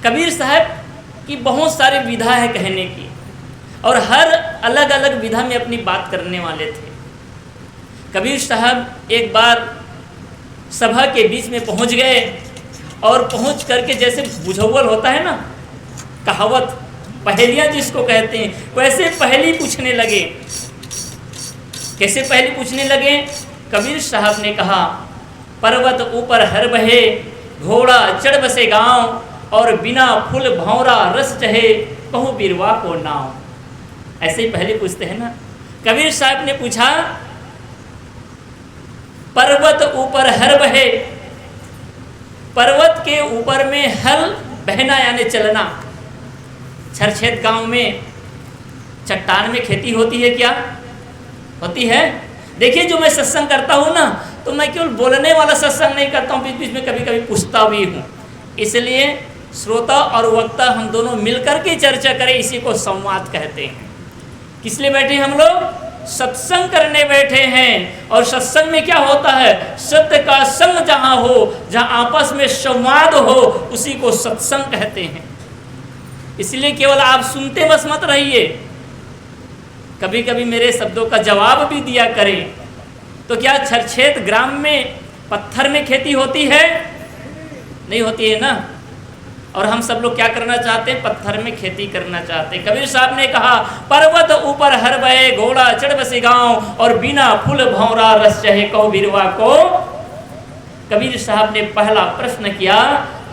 कबीर साहब की बहुत सारी विधा है कहने की, और हर अलग अलग विधा में अपनी बात करने वाले थे। कबीर साहब एक बार सभा के बीच में पहुंच गए, और पहुंच करके जैसे बुझौल होता है ना, कहावत, पहेलियाँ जिसको कहते हैं, वैसे पहेली पूछने लगे। कैसे पहेली पूछने लगे? कबीर साहब ने कहा, पर्वत ऊपर हर बहे, घोड़ा चढ़ बसे गांव, और बिना फूल भौरा रस चहे, कहूँ बिरवा को नाव। ऐसे ही पहले पूछते हैं ना। कबीर साहब ने पूछा, पर्वत ऊपर हर बहे, पर्वत के ऊपर में हल बहना यानी चलना। छरछेद गांव में चट्टान में खेती होती है क्या? होती है। देखिए, जो मैं सत्संग करता हूँ ना, तो मैं केवल बोलने वाला सत्संग नहीं करता हूँ, बीच बीच में कभी कभी पूछता भी हूँ। इसलिए श्रोता और वक्ता हम दोनों मिलकर के चर्चा करें, इसी को संवाद कहते हैं। किस लिए बैठे हम लोग? सत्संग करने बैठे हैं। और सत्संग में क्या होता है? सत्य का संग जहाँ हो, जहाँ आपस में संवाद हो, उसी को सत्संग कहते हैं। इसलिए केवल आप सुनते बस मत रहिए, कभी कभी मेरे शब्दों का जवाब भी दिया करें। तो क्या छरछेद ग्राम में पत्थर में खेती होती है? नहीं होती है ना। और हम सब लोग क्या करना चाहते हैं? पत्थर में खेती करना चाहते हैं। कबीर साहब ने कहा, पर्वत ऊपर हर बहे, घोड़ा चढ़ बसे गांव, और बिना फूल भौरा रस चहे, कहूँ बिरवा को। कबीर साहब ने पहला प्रश्न किया,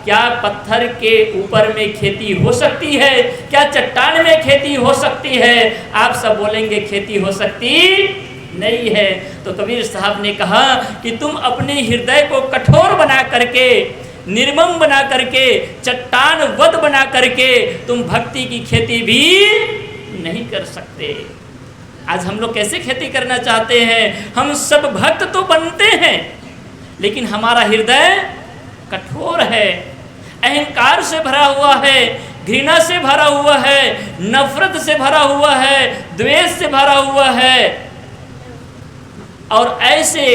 क्या पत्थर के ऊपर में खेती हो सकती है? क्या चट्टान में खेती हो सकती है? आप सब बोलेंगे खेती हो सकती नहीं है। तो कबीर साहब ने कहा कि तुम अपने हृदय को कठोर बना करके, निर्मम बना करके, चट्टान वध बना करके तुम भक्ति की खेती भी नहीं कर सकते। आज हम लोग कैसे खेती करना चाहते हैं? हम सब भक्त तो बनते हैं, लेकिन हमारा हृदय कठोर है, अहंकार से भरा हुआ है, घृणा से भरा हुआ है, नफरत से भरा हुआ है, द्वेष से भरा हुआ है, और ऐसे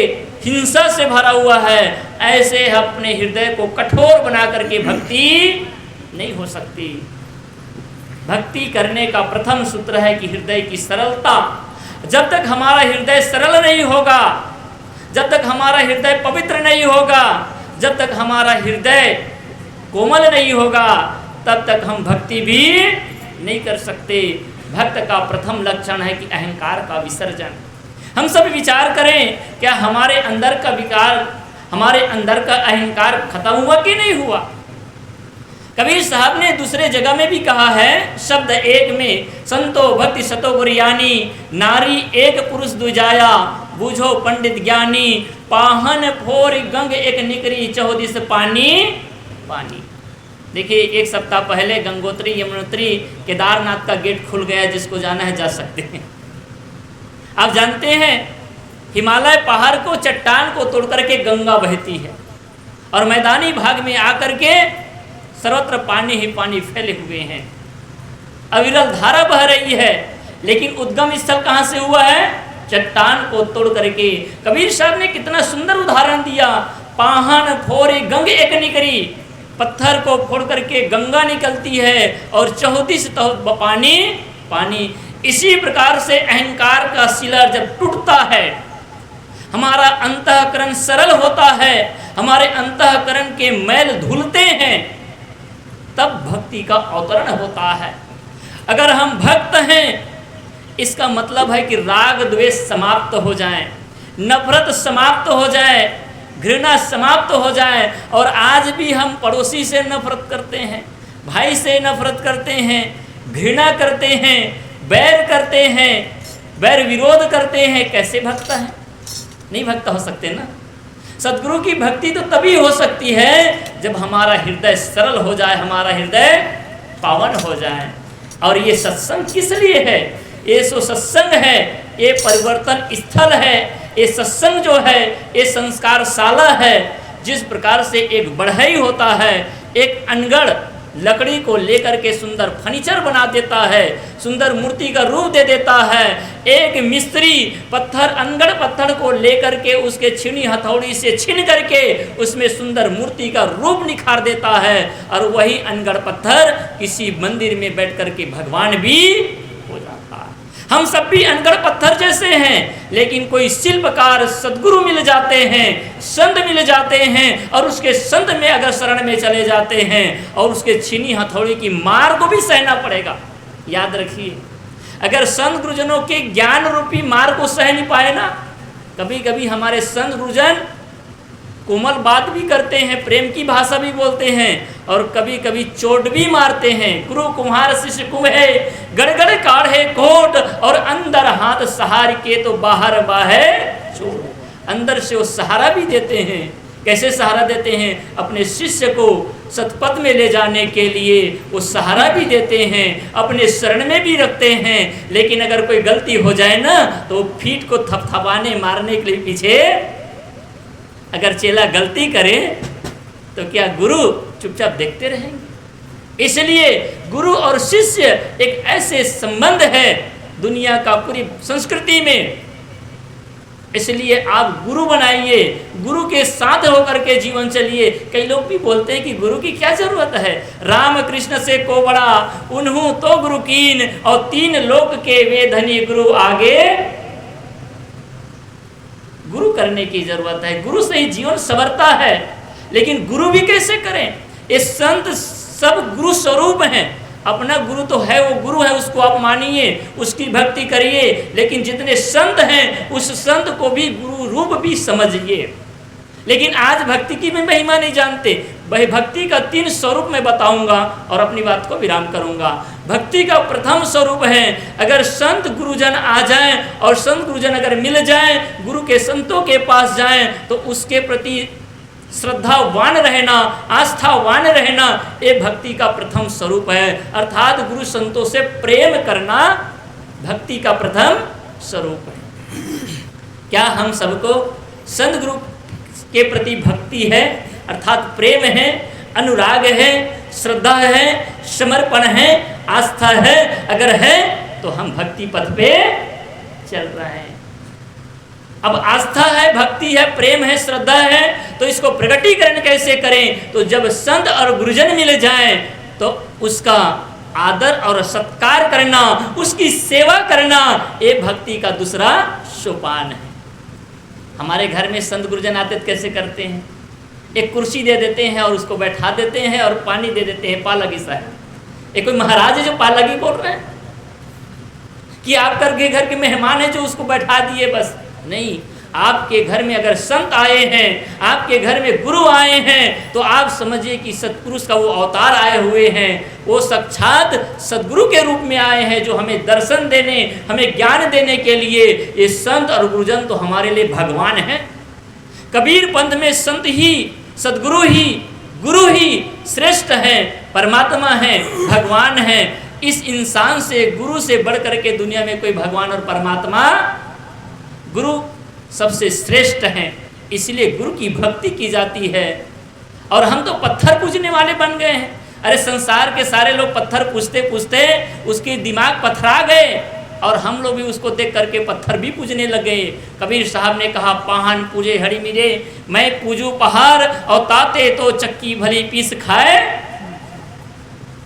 हिंसा से भरा हुआ है। ऐसे अपने हृदय को कठोर बना करके भक्ति नहीं हो सकती। भक्ति करने का प्रथम सूत्र है कि हृदय की सरलता। जब तक हमारा हृदय सरल नहीं होगा, जब तक हमारा हृदय पवित्र नहीं होगा, जब तक हमारा हृदय कोमल नहीं होगा, तब तक हम भक्ति भी नहीं कर सकते। भक्त का प्रथम लक्षण है कि अहंकार का विसर्जन। हम सब विचार करें, क्या हमारे अंदर का विकार, हमारे अंदर का अहंकार खत्म हुआ कि नहीं हुआ? कबीर साहब ने दूसरे जगह में भी कहा है, शब्द एक में संतो भक्ति सतो बुरियानी, नारी एक पुरुष दुजाया, बूझो पंडित ज्ञानी, पाहन फोर गंग एक निकरी, चौदिस पानी पानी। देखिए, एक सप्ताह पहले गंगोत्री यमुनोत्री केदारनाथ का गेट खुल गया, जिसको जाना है जा सकते हैं। आप जानते हैं, हिमालय पहाड़ को, चट्टान को तोड़ करके गंगा बहती है, और मैदानी भाग में आकर के सर्वत्र पानी ही पानी फैले हुए हैं, अविरल धारा बह रही है। लेकिन उद्गम स्थल कहाँ से हुआ है? चट्टान को तोड़ करके। कबीर साहब ने कितना सुंदर उदाहरण दिया, पाहन फोरे गंग एक निकरी, पत्थर को फोड़ करके गंगा निकलती है, और 34 पानी पानी। इसी प्रकार से अहंकार का शिला जब टूटता है, हमारा अंतःकरण सरल होता है, हमारे अंतःकरण के मैल धुलते हैं, तब भक्ति का अवतरण होता है। अगर हम भक्त हैं, इसका मतलब है कि राग द्वेष समाप्त हो जाए, नफरत समाप्त हो जाए, घृणा समाप्त हो जाए। और आज भी हम पड़ोसी से नफरत करते हैं, भाई से नफरत करते हैं, घृणा करते हैं, बैर करते हैं, बैर विरोध करते हैं। कैसे भक्त हैं? नहीं भक्त हो सकते ना। सद्गुरु की भक्ति तो तभी हो सकती है जब हमारा हृदय सरल हो जाए, हमारा हृदय पावन हो जाए। और ये सत्संग किस लिए है? ये सो सत्संग है, ये परिवर्तन स्थल है, ये सत्संग जो है ये संस्कारशाला है। जिस प्रकार से एक बढ़ई होता है, एक अनगढ़ लकड़ी को लेकर के सुंदर फर्नीचर बना देता है, सुंदर मूर्ति का रूप दे देता है। एक मिस्त्री पत्थर, अनगढ़ पत्थर को लेकर के उसके छीनी हथौड़ी से छीन करके उसमें सुंदर मूर्ति का रूप निखार देता है, और वही अनगढ़ पत्थर किसी मंदिर में बैठ करके भगवान भी हो जाता है। हम सब भी अनगढ़ पत्थर जैसे हैं, लेकिन कोई शिल्पकार सद्गुरु मिल जाते हैं, संत मिल जाते हैं, और उसके संत में अगर शरण में चले जाते हैं और उसके छीनी हथौड़ी की मार को भी सहना पड़ेगा। याद रखिए, अगर संत गुरुजनों के ज्ञान रूपी मार को सह नहीं पाए ना, कभी कभी हमारे संत गुरुजन कोमल बात भी करते हैं, प्रेम की भाषा भी बोलते हैं, और कभी कभी चोट भी मारते हैं। गुरु कुम्हार शिष्य कुम्हे, गड़गड़ काढ़े कोट, और अंदर हाथ सहार के तो बाहर बाहे चोट। अंदर से वो सहारा भी देते हैं। कैसे सहारा देते हैं? अपने शिष्य को सतपथ में ले जाने के लिए वो सहारा भी देते हैं, अपने शरण में भी रखते हैं। लेकिन अगर कोई गलती हो जाए ना, तो फीट को थपथपाने मारने के लिए पीछे, अगर चेला गलती करे तो क्या गुरु चुपचाप देखते रहेंगे? इसलिए गुरु और शिष्य एक ऐसे संबंध है दुनिया का पूरी संस्कृति में। इसलिए आप गुरु बनाइए, गुरु के साथ होकर के जीवन चलिए। कई लोग भी बोलते हैं कि गुरु की क्या जरूरत है, राम कृष्ण से को बड़ा उन्हू तो गुरु कीन, और 3 लोक के वे धनी गुरु आगे। गुरु करने की जरूरत है, गुरु से ही जीवन संवरता है। लेकिन गुरु भी कैसे करें? ये संत सब गुरु स्वरूप हैं। अपना गुरु तो है, वो गुरु है, उसको आप मानिए, उसकी भक्ति करिए। लेकिन जितने संत हैं उस संत को भी गुरु रूप भी समझिए। लेकिन आज भक्ति की मैं महिमा नहीं जानते। वही भक्ति का 3 स्वरूप मैं बताऊंगा और अपनी बात को विराम करूंगा। भक्ति का प्रथम स्वरूप है, अगर संत गुरुजन आ जाएं और संत गुरुजन अगर मिल जाएं, गुरु के संतों के पास जाएं, तो उसके प्रति श्रद्धावान रहना, आस्थावान रहना, ये भक्ति का प्रथम स्वरूप है। अर्थात गुरु संतों से प्रेम करना भक्ति का प्रथम स्वरूप है। क्या हम सबको संत गुरु के प्रति भक्ति है, अर्थात प्रेम है, अनुराग है, श्रद्धा है, समर्पण है, आस्था है? अगर है तो हम भक्ति पथ पे चल रहे हैं। अब आस्था है, भक्ति है, प्रेम है, श्रद्धा है, तो इसको प्रकटीकरण कैसे करें? तो जब संत और गुरुजन मिल जाएं तो उसका आदर और सत्कार करना, उसकी सेवा करना, ये भक्ति का दूसरा सोपान है। हमारे घर में संत गुरुजन आते तो कैसे करते हैं? एक कुर्सी दे देते हैं और उसको बैठा देते हैं और पानी दे देते हैं, पालगी साहब। एक कोई महाराज है जो पालगी बोल रहे हैं कि आप करके घर के मेहमान हैं जो उसको बैठा दिए, बस नहीं। आपके घर में अगर संत आए हैं, आपके घर में गुरु आए हैं, तो आप समझिए कि सतपुरुष का वो अवतार आए हुए हैं। वो साक्षात सदगुरु के रूप में आए हैं, जो हमें दर्शन देने, हमें ज्ञान देने के लिए। ये संत और गुरुजन तो हमारे लिए भगवान हैं। कबीर पंथ में संत ही, सदगुरु ही, गुरु ही श्रेष्ठ हैं, परमात्मा हैं, भगवान हैं। इस इंसान से, गुरु से बढ़ करके दुनिया में कोई भगवान और परमात्मा, गुरु सबसे श्रेष्ठ हैं। इसलिए गुरु की भक्ति की जाती है। और हम तो पत्थर पूजने वाले बन गए हैं। अरे संसार के सारे लोग पत्थर पूजते पूजते उसके दिमाग पथरा गए, और हम लोग भी उसको देख करके पत्थर भी पूजने लगे। कबीर साहब ने कहा, पाहन पूजे हरि मिरे, मैं पूजू पहाड़, और ताते तो चक्की भली पीस खाए।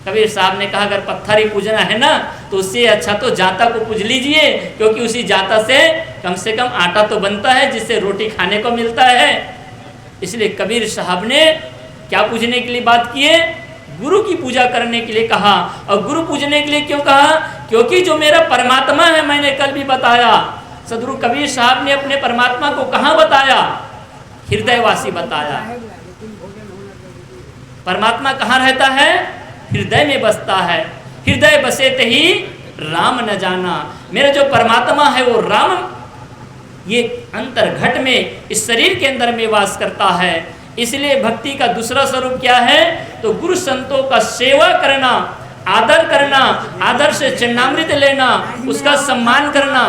कबीर साहब ने कहा, अगर पत्थर ही पूजना है ना, तो उससे अच्छा तो जाता को पूज लीजिए, क्योंकि उसी जाता से कम आटा तो बनता है, जिससे रोटी खाने को मिलता है। इसलिए कबीर साहब ने क्या पूजने के लिए बात की है? गुरु की पूजा करने के लिए कहा। और गुरु पूजने के लिए क्यों कहा? क्योंकि जो मेरा परमात्मा है, मैंने कल भी बताया, सदगुरु कबीर साहब ने अपने परमात्मा को कहाँ बताया? हृदयवासी बताया। परमात्मा कहाँ रहता है? हृदय में बसता है। हृदय बसे ही राम न जाना। मेरा जो परमात्मा है वो राम ये अंतर्घट में, इस शरीर के अंदर में वास करता है। इसलिए भक्ति का दूसरा स्वरूप क्या है? तो गुरु संतों का सेवा करना, आदर करना, आदर से चरणामृत लेना, उसका सम्मान करना।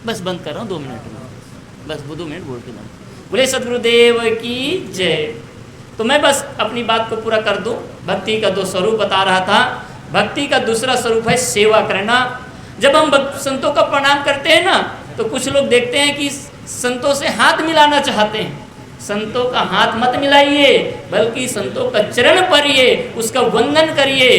बस बंद कर रहा हूँ 2 मिनट में, बस 2 मिनट बोल के बंद। बोले सदगुरुदेव की जय। तो मैं बस अपनी बात को पूरा कर दूं। भक्ति का 2 स्वरूप बता रहा था। भक्ति का दूसरा स्वरूप है सेवा करना। जब हम संतों का प्रणाम करते हैं ना, तो कुछ लोग देखते हैं कि संतों से हाथ मिलाना चाहते हैं। संतों का हाथ मत मिलाइए, बल्कि संतों का चरण पड़िए, उसका वंदन करिए,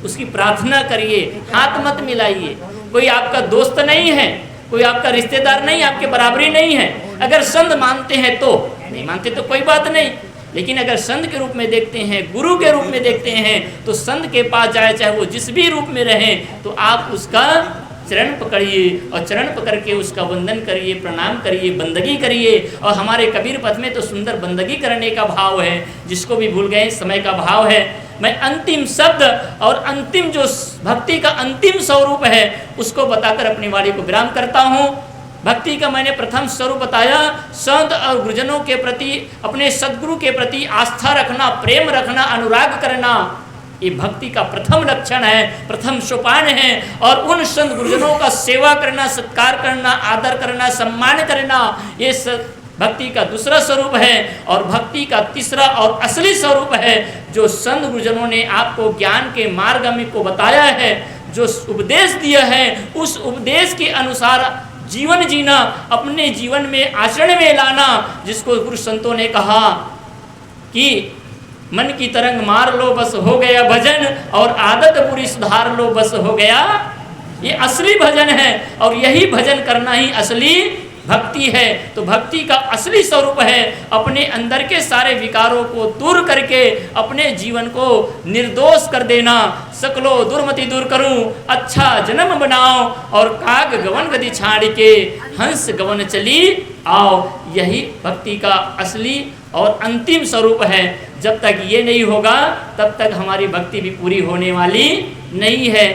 उसकी प्रार्थना करिए, हाथ मत मिलाइए। कोई आपका दोस्त नहीं है, कोई आपका रिश्तेदार नहीं, आपके बराबरी नहीं है। अगर संत मानते हैं तो, नहीं मानते तो कोई बात नहीं, लेकिन अगर संत के रूप में देखते हैं, गुरु के रूप में देखते हैं, तो संत के पास जाए, चाहे वो जिस भी रूप में रहें, तो आप उसका चरण पकड़िए और चरण पकड़ के उसका वंदन करिए, प्रणाम करिए, बंदगी करिए। और हमारे कबीर पथ में तो सुंदर बंदगी करने का भाव है, जिसको भी भूल गए, समय का भाव है। मैं अंतिम शब्द और अंतिम जो भक्ति का अंतिम स्वरूप है, उसको बताकर अपनी वाणी को विराम करता हूँ। भक्ति का मैंने प्रथम स्वरूप बताया, संत और गुरुजनों के प्रति, अपने सदगुरु के प्रति आस्था रखना, प्रेम रखना, अनुराग करना, ये भक्ति का प्रथम लक्षण है, प्रथम सोपान है। और उन संत गुरुजनों का सेवा करना, सत्कार करना, आदर करना, सम्मान करना, ये भक्ति का दूसरा स्वरूप है। और भक्ति का तीसरा और असली स्वरूप है, जो संत गुरुजनों ने आपको ज्ञान के मार्ग में को बताया है, जो उपदेश दिया है, उस उपदेश के अनुसार जीवन जीना, अपने जीवन में आचरण में लाना, जिसको गुरु संतों ने कहा कि मन की तरंग मार लो बस हो गया भजन, और आदत बुरी सुधार लो बस हो गया। ये असली भजन है, और यही भजन करना ही असली भक्ति है। तो भक्ति का असली स्वरूप है अपने अंदर के सारे विकारों को दूर करके अपने जीवन को निर्दोष कर देना। सकलो दुर्मति दूर करूं, अच्छा जन्म बनाओ, और काग गवन गति छाड़ के हंस गवन चली आओ। यही भक्ति का असली और अंतिम स्वरूप है। जब तक ये नहीं होगा, तब तक हमारी भक्ति भी पूरी होने वाली नहीं है।